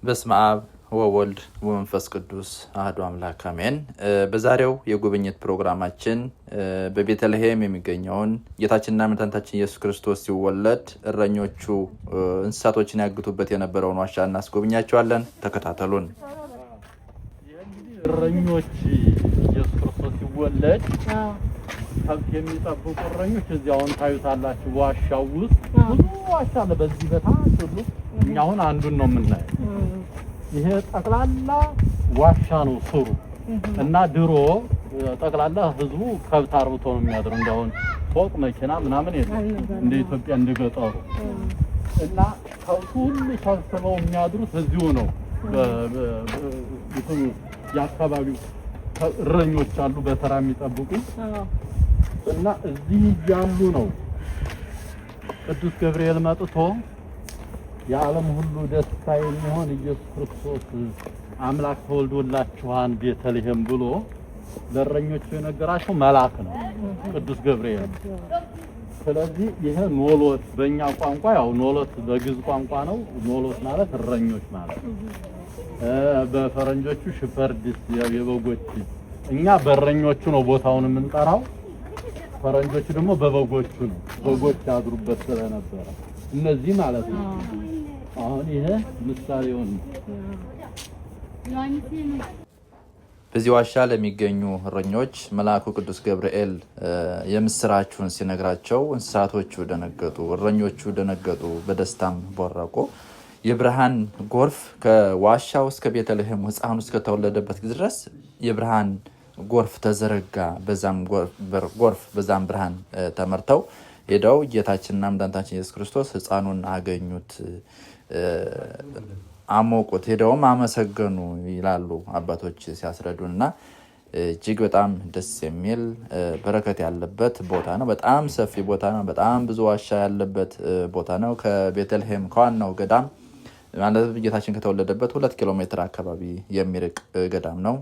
በስመ አብ ወወልድ ወመንፈስ ቅዱስ አሐዱ አምላክ አሜን። በዛሬው የጉብኝት ፕሮግራማችን በቤተልሔም የሚገኘውን ጌታችንና መድኃኒታችን ኢየሱስ ክርስቶስ ሲወለድ እረኞቹ እንስሳቶችን ያግቱበት የነበረውን ዋሻ እናስጎብኛቸዋለን። ተከታተሉን። እረኞች ኢየሱስ ክርስቶስ ሲወለድ ከብት የሚጠብቁ እረኞች እዚያውን ታዩታላችሁ። ዋሻው ውስጥ ብዙ ዋሻ አለ። በዚህ በታች ሁሉ እኛ አሁን አንዱን ነው የምናየው። ይሄ ጠቅላላ ዋሻ ነው ስሩ እና ድሮ ጠቅላላ ህዝቡ ከብት አርብቶ ነው የሚያድረው። እንደውን ፎቅ መኪና ምናምን የለም እንደ ኢትዮጵያ እንደገጠሩ እና ከብቱ ሁሉ ሰብስበው የሚያድሩት እዚሁ ነው። የአካባቢው እረኞች አሉ በተራ የሚጠብቁ እና እዚህ ያሉ ነው። ቅዱስ ገብርኤል መጥቶ የዓለም ሁሉ ደስታ የሚሆን ኢየሱስ ክርስቶስ አምላክ ተወልዶላችኋል ቤተልሔም ብሎ ለእረኞቹ የነገራቸው መልአክ ነው ቅዱስ ገብርኤል። ስለዚህ ይሄ ኖሎት በእኛ ቋንቋ ያው ኖሎት በግዕዝ ቋንቋ ነው። ኖሎት ማለት እረኞች ማለት ነው። በፈረንጆቹ ሽፐርድስ የበጎች፣ እኛ በእረኞቹ ነው ቦታውን የምንጠራው። ፈረንጆቹ ደግሞ በበጎቹ ነው። በጎች ያድሩበት ስለነበረ እነዚህ ማለት ነው። አሁን ይሄ ምሳሌው ነው። በዚህ ዋሻ ለሚገኙ እረኞች መልአኩ ቅዱስ ገብርኤል የምስራቹን ሲነግራቸው እንስሳቶቹ ደነገጡ፣ እረኞቹ ደነገጡ፣ በደስታም ቦረቁ። የብርሃን ጎርፍ ከዋሻው እስከ ቤተልሔም ሕፃኑ እስከተወለደበት ድረስ የብርሃን ጎርፍ ተዘረጋ። በዛም ጎርፍ በዛም ብርሃን ተመርተው ሄደው ጌታችንና መድኃኒታችን ኢየሱስ ክርስቶስ ሕፃኑን አገኙት፣ አሞቁት፣ ሄደውም አመሰገኑ ይላሉ አባቶች ሲያስረዱንና እጅግ በጣም ደስ የሚል በረከት ያለበት ቦታ ነው። በጣም ሰፊ ቦታ ነው። በጣም ብዙ ዋሻ ያለበት ቦታ ነው። ከቤተልሔም ከዋናው ገዳም ማለት ጌታችን ከተወለደበት 2 ኪሎ ሜትር አካባቢ የሚርቅ ገዳም ነው።